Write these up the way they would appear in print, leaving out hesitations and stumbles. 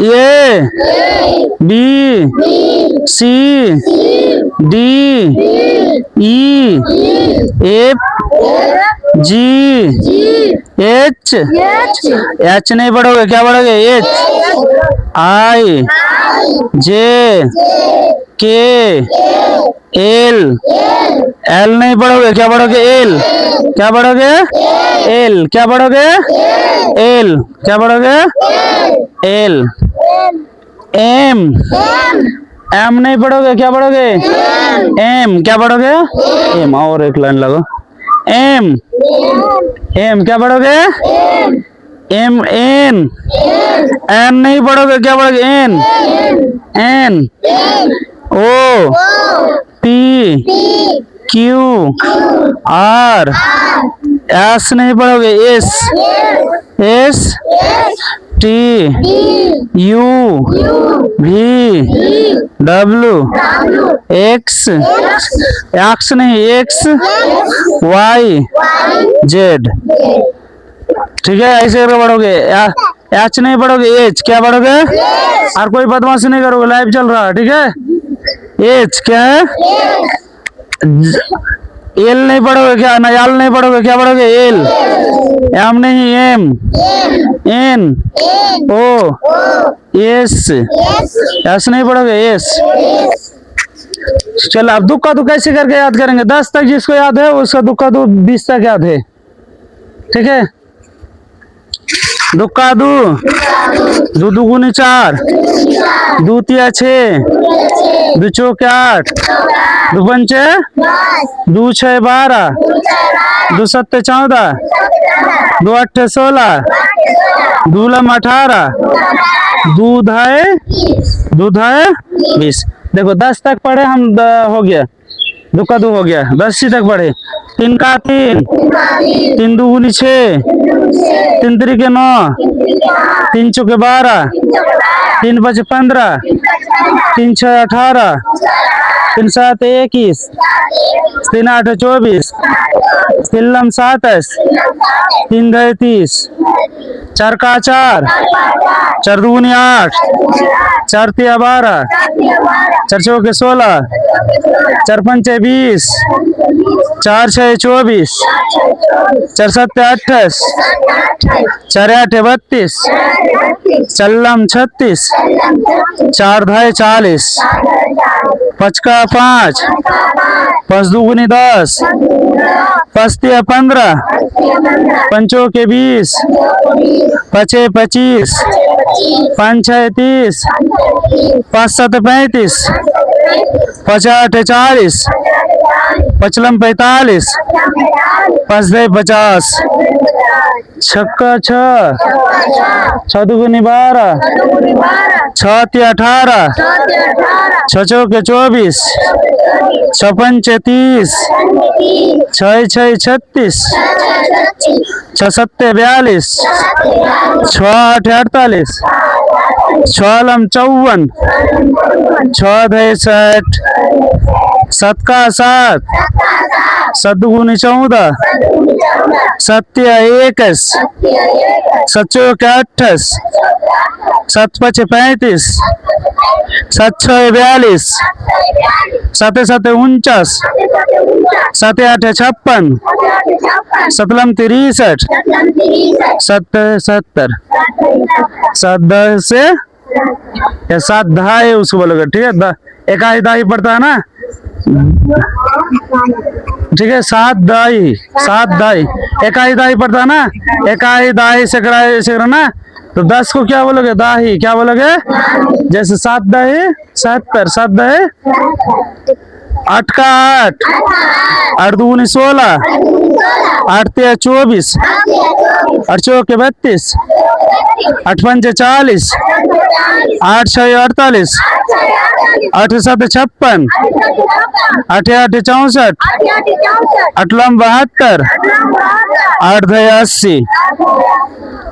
ए B C D E F G H H नहीं पढ़ोगे, क्या पढ़ोगे? एच आई जे के एल एल नहीं पढ़ोगे, क्या पढ़ोगे? एल क्या पढ़ोगे? एल क्या पढ़ोगे? एल क्या पढ़ोगे? एल एम एम नहीं पढ़ोगे, क्या पढ़ोगे? एम क्या पढ़ोगे? एम और एक लाइन लगो। एम एम क्या पढ़ोगे? एम एन एन नहीं पढ़ोगे, क्या पढ़ोगे? N N O P Q R S नहीं पढ़ोगे, S S T U V W X X नहीं, एक्स वाई जेड। ठीक है, ऐसे करके पढ़ोगे। एच नहीं पढ़ोगे, एच क्या पढ़ोगे? और कोई बदमाशी नहीं करोगे, लाइव चल रहा है। ठीक है, एच क्या है? एल नहीं पढ़ोगे, क्या? एल नहीं पढ़ोगे, क्या पढ़ोगे? एल एम नहीं, M N O S S नहीं पढ़ोगे, एस। चलो अब दुक्का दू कैसे करके याद करेंगे? 10 तक जिसको याद है उसका दुक्का दू 20 तक याद है। ठीक है, दुक्का दू दू दुगुनी 4 दू तिया 6 दू चौके 8 दू पंचे 2 6 12 2 7 14 2 8 16 2 लम 18 दूध है 20। देखो 10 तक पढ़े हम, हो गया दुक्का दू हो गया। 10 तक पढ़े। 3 का 3 3 दुगुनी 6 3 तिरिके 9 3 चौके 12 3 5 15 3 6 18 3 7 21 3 8 24 3 लम 27 3 दह 30 4 का 4 4 दुगुनी 8 4 तिया 12 4 चौके 16 4 पंचे 20 4 6 24 4 7 28 4 8 32 4 लम 36 4 दह 40 5 का 5 5 दुगुनी 10 5 तिया 15 पंचों के 20 5 25 5 6 30 5 7 35 5 8 40 5 लम 45 5 दह 50 छक्का 6 दुगुनी 12 6 तिया 18 6 चौके 24 6 पंचे 30 6 6 36 6 7 42 6 8 48 6 लम 54 6 दह 60 7 का 7 7 दुगुनी 14 7 तिया 21 7 चौके 28 7 पचे 35 7 6 42 7 7 49 7 8 56 7 लम 63 7 70 7 दह से या 7 दहा है उसको बोलोगे। ठीक है, एक आई दाही पड़ता है ना। ठीक है, 7 दाही एक आई दाही पड़ता है ना। एक आई दाही से करा ना, तो 10 को क्या बोलोगे? दाही। क्या बोलोगे? जैसे 7 दाही 70 7 दाही 8 का 8 8 दुगुनी 16 8 तिया 24 8 चौके 32 8 पंचे 40 8 6 48 8 7 56 8 8 64 8 लम 72 8 दह 80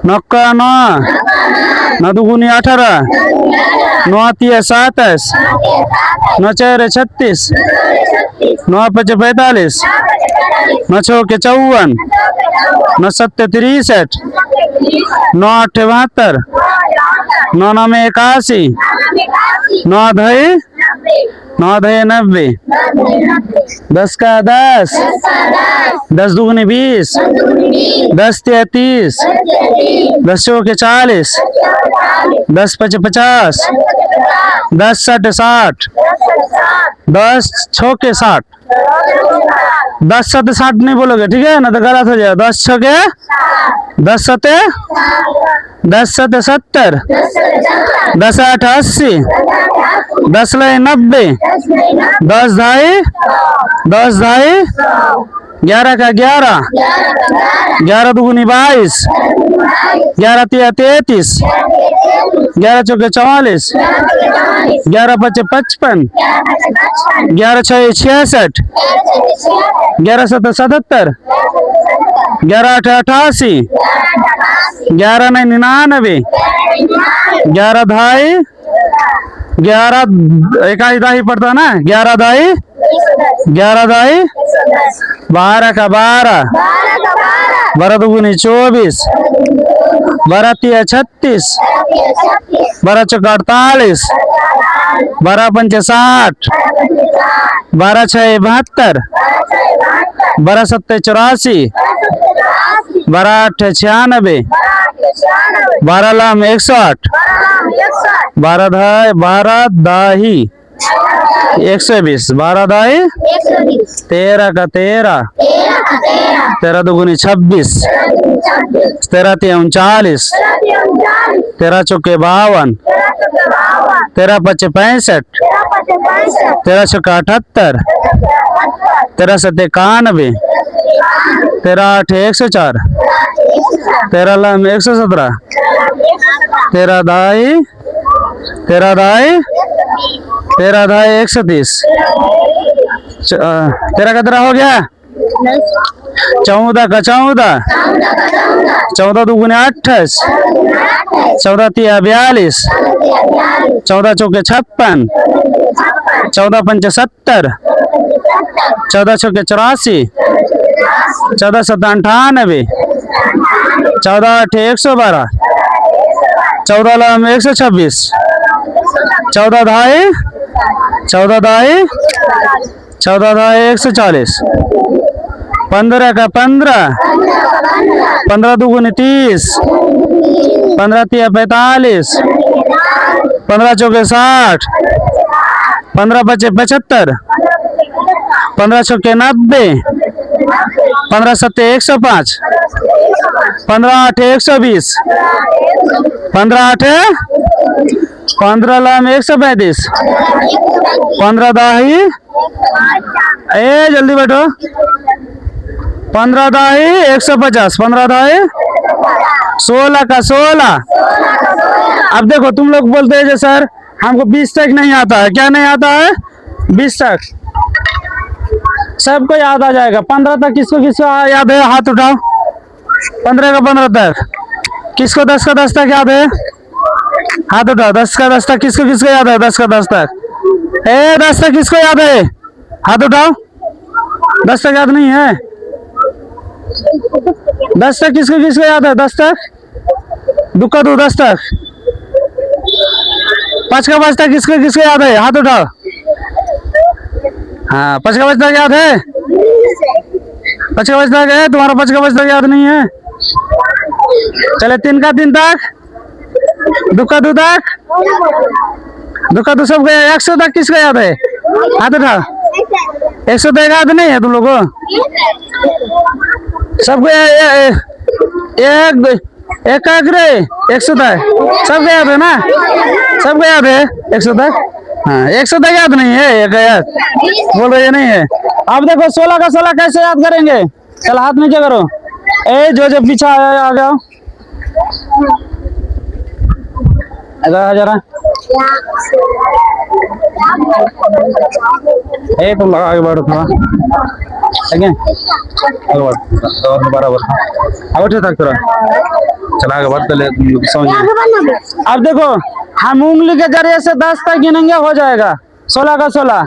9 का 9 9 दुगुनी 18 9 तिया 27 9 4 36 9 5 45 9 6 54 9 7 63 9 8 72, 9 9 81, 9 दही 9 दही 90, 10 का 10, 10 दूनी 20, 10 33, 10 चौके 40, 10 पचे 50, 10 सटे 60, 10 छके 60, 10 सते 60 नहीं बोलोगे, ठीक है ना, तो गलत हो जाएगा। 10 छके 10 सते 70, 10 आठ 80, 10 लाई 90, 10 ढाई 11 का 11, 11 दूनी 22, 11 तिया 33, 11 चौके 44, 11 पचे 55, 11 छः 66, 11 सत्तर 77, 11 आठ 88, 11 नहीं 99, 11 ढाई 11 इकाई दाही पड़ता है ना, 11 दाही 12 का 12, 12 दूनी 24, 12 तिया 36, 12 चौका 48, 12 पंचे 60, 12 छः 72, 12 सत्ते 84, 12 आठ 96, 12 लाम 108, 12 दाही 120, 12 दाही 13 का 13, 13 दूनी 26, 13 तिया 39, 13 चौके 52, 13 पचे 65, 13 चौका 78, 13 सत्ते 91, 13 आठ 104, 13 लाम 117, 13 दाई 130, 13 का 13 हो गया, 14 का 14, 14 दूनी 28, 14 तिया 42, 14 चौके 56, 14 पंचे 70, 14 चौके 84, 14 सत्ता 98, 14 आठ 112, 14 लाम 126, 14 ढाई 140, 15 का 15, 15 दूनी 30, 15 तिया 45, 15 चौके 60, 15 पचे 75, 15 चौके 90, 15 सत्ते 105, 15 आठ 120, 15 आठ 15 लाम 135, 15 दाही जल्दी बैठो, 15 दाही 150, 15 दाही 16 का 16। अब देखो तुम लोग बोलते हैं सर हमको 20 तक नहीं आता है, क्या नहीं आता है? 20 तक सबको याद आ जाएगा। 15 तक किसको किसको याद है? हाथ उठाओ। 15 का 15 तक किसको? 10 का 10 तक याद है? हाथ उठाओ। 10 का 10 तक किसको किसको याद है? 10 का 10 तक 10 तक किसको याद है? हाथ उठाओ। 10 तक याद नहीं है? 10 तक किसको किसको याद है? 10 तक दुक्का दो। 10 तक 5 का 5 तक किसको किसको याद है? हाथ उठाओ। हाँ 5 का 5 तक याद है? 5 का 5 तक है तुम्हारा? 5 का 5 तक याद नहीं है? चले 3 का 3 तक दुक्का दो तक दुक्का दो सब गया। 100 तक किसको याद है? हाथ उठाओ। 100 तक याद नहीं है तुम लोगों को? सबको एक 100 तक सबको याद है ना? सबको याद है 100 तक? हाँ 100 तक याद नहीं है? एक याद बोल रहे नहीं है। अब देखो 16 का 16 कैसे याद करेंगे? चल हाथ नीचे करो। जो पीछा आ गया जरा तुम लगा आगे बढ़ो थोड़ा। ठीक है बराबर आगे तक थोड़ा चला आगे बढ़ते ले समझ। अब देखो हम उंगली के जरिए से 10 तक गिनेंगे, हो जाएगा। 16 का 16,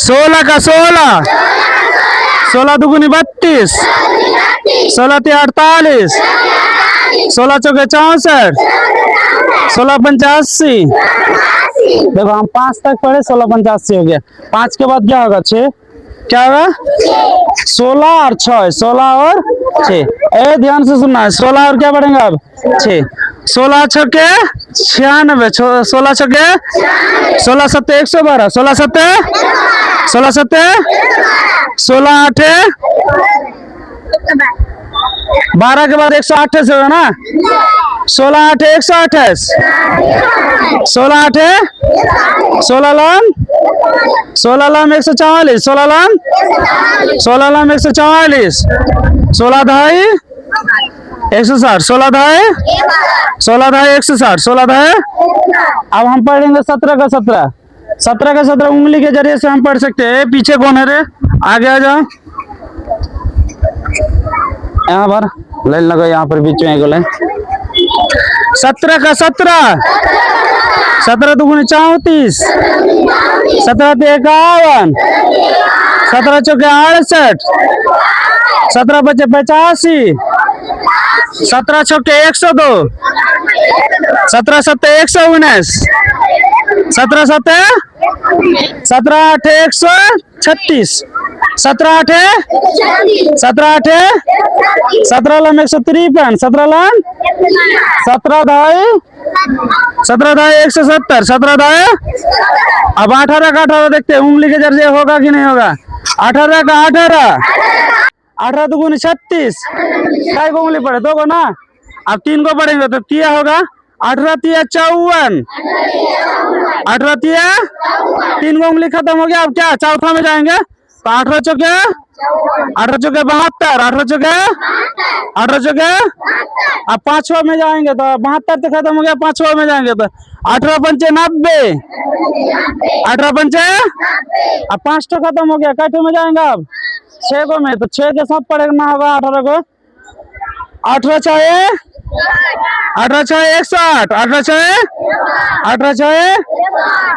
16 का 16, 16 दुगुनी 32, 16 तिया 48, 16 चौके 64, 16 पंचे 80। देखो हम 5 तक पढ़े, 16 पंचे 80 हो गया। 5 के बाद क्या होगा? 6, क्या होगा? 16 और 6, 16 और 6। ए ध्यान से सुनना है, 16 और क्या बढ़ेंगे अब? 6। 16 छक्के 96, 16 छक्के 16 सत्ते 112, 16 सत्ते 16 सत्ते 16 आठे 12 के बाद 128 होगा ना? 16 आठे 128, 16 आठे 16 लाम 16 लाम 144, 16 लाम 16 लाम 144, 16 धाई 160, 16 धाई 16 धाई 160, 16 धाई। अब हम पढ़ेंगे 17 का 17, 17 का 17 उंगली के जरिए से हम पढ़ सकते हैं। पीछे कौन है रे? आगे आ जाओ, यहाँ पर लाइन लगाओ, यहाँ पर बीच में एक लाइन। 17 का 17, 17 दुगुनी 34, 17 ते 51, 17 चौके 68, 17 बचे 85, 17 चौके 102, 17 सत्ते 119, 17 सत्ते 17 आठे 136, 17 आठे 17 आठे 17 लाम 153, 17 लाम 17 धाई 17 धाई 170, 17 धाई। अब 18 का 18 देखते हैं, उंगली के जरिए होगा कि नहीं होगा? 18 का 18, 18 दुगुनी 36, काय को उंगली पड़े? 2 को ना। अब 3 को पढ़ेंगे तो तिया होगा 18 तिया 54, 18 तिया 3 को उंगली खत्म हो गया। अब क्या चौथा में जाएंगे तो 18 चौके 72, 18 चौके 18 चौके। अब 5वां में जाएंगे तो 72 तो खत्म हो गया, 5वां में जाएंगे तो 18 पंचे 90, 18 पंचे। अब 5 तो खत्म हो गया, कैसे में जाएंगे अब? 6 को में, तो 6 के साथ पढ़ना होगा 18 को। 18 छः 18 छः 108, 18 छः 18 छः।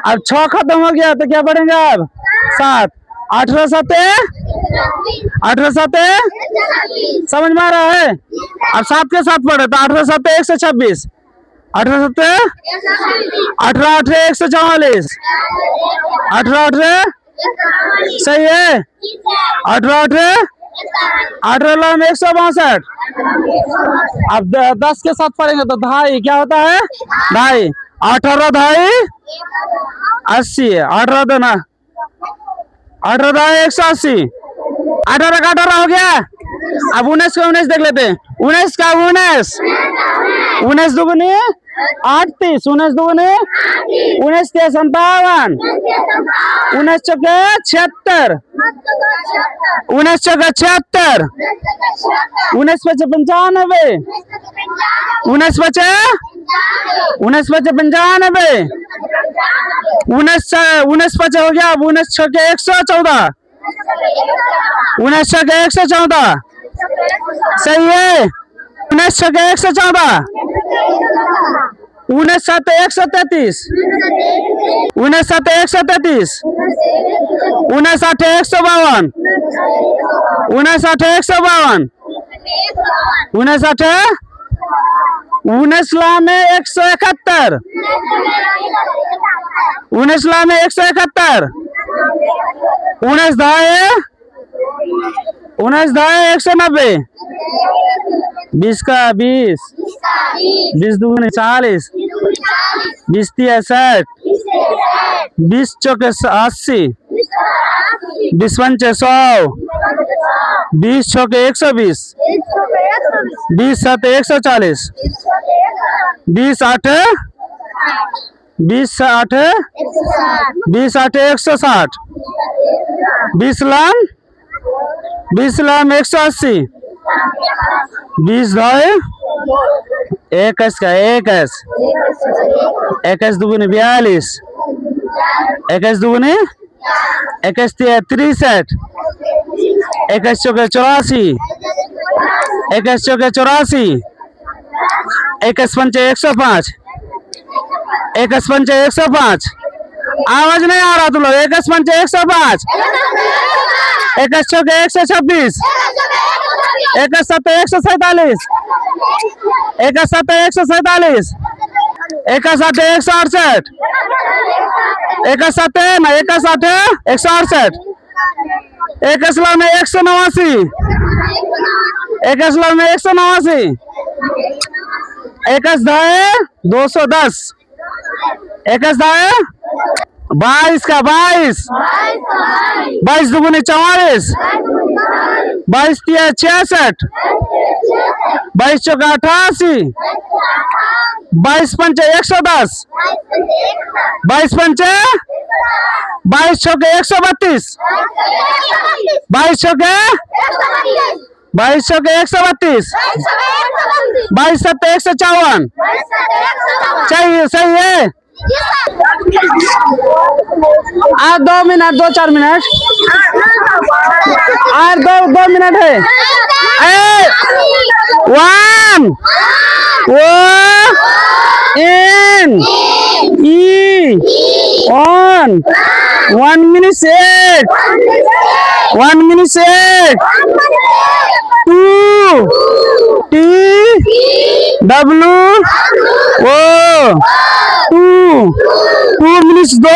अब 6 खत्म हो गया तो क्या पढ़ेंगे अब? 7, 18 सत्ते 18 सत्ते, समझ में आ रहा है? अब 7 के साथ पढ़े तो 18 सत्ते 126, 18 सत्ते 18 आठे 144, 18 आठे सही है, 18 आठे 18 लाम 162। अब 10 के साथ पढ़ेंगे तो धाई क्या होता है? धाई 18 धाई 80, 18 देना 18 धाई 180, 18 का 18 हो गया। अब 19 का 19 देख लेते हैं, 19 का 19, 19 दुगुनी 38, 19 दुगुनी 19 के 57, 19 चौके 76, 19 चौके 76, 19 बचे 95, 19 बचे 95, 19 बचे हो गया। अब 19 चौके 114, 19 चौके 114 सही है, 19 चौके 114, 19 सात 133, 19 सात 133, 19 आठ 152, 19 आठ 152, 19 आठ 19 लाम 171, 19 लाम 171, 19 धाए 190, 20 का 20, 20 दुगुनी 40, 20 तिया 60, 20 चौके 80, 20 पंचे 100, 20 चौके 120, 20 सात 140, 20 आठ 20 आठ 20 आठ 160, 20 लाम 180, 20 धाई 21 का 21, 21 दुगुनी 42, 21 दुगुनी 21 तिया 63, 21 चौके 84, 21 चौके 84, 21 पंचे 105, 21 पंचे 105, आवाज नहीं आ रहा तुम लोग। 1 पंचे 105, 1 चौके 126, 1 सत्ते 147, 1 सत्ते 147, 1 साठे 168, 1 साठे ना 1 साठे 168, 1 में 189, 1 में 189, 1 दाए 210, 1 दाए 22 का 22, 22 दुगुने 44, 22 तिया 66, 22 चौका 88, 22 पंचे 110, 22 पंचे 22 चौके 132, 22 चौके 22 चौके 132, 22 सत्ते 154, चाहिए सही है। आज 2 मिनट 2-4 मिनट और 2 मिनट है। 1 N E on 1 minute 8, 1 minute 8, 2 T W O 2 minutes 2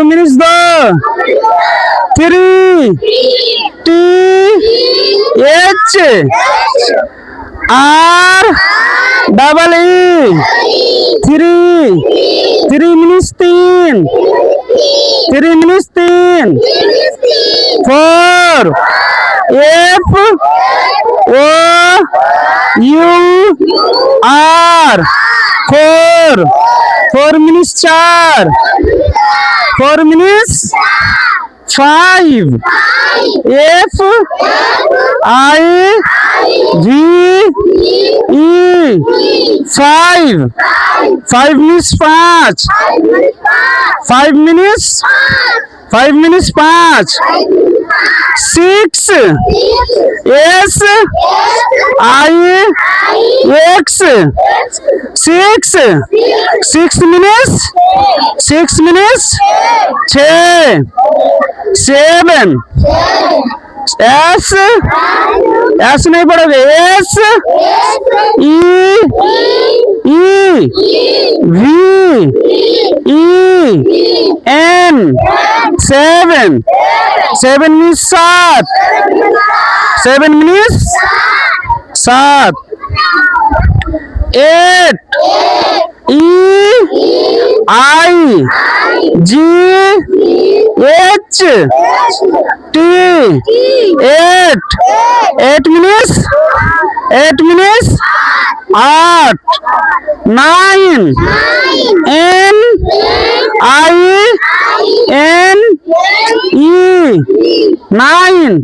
minutes 3 T H R double E 3 minutes 3 minutes 4 F O U R 4 minutes 4 minutes 5 F I V E 5 minutes 5 minutes 5 6 S I X 6 minutes 6 7 S नहीं पढ़ोगे। S E V E N 7 minutes 7 minutes 8 E I G H T 8 minutes 8 9 N I N E 9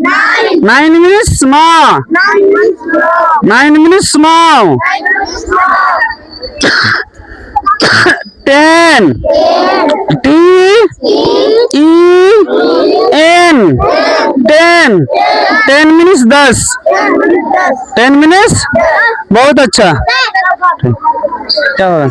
minutes small 9 minutes small 10 T E N 10 minutes 10 minutes बहुत अच्छा क्या होगा।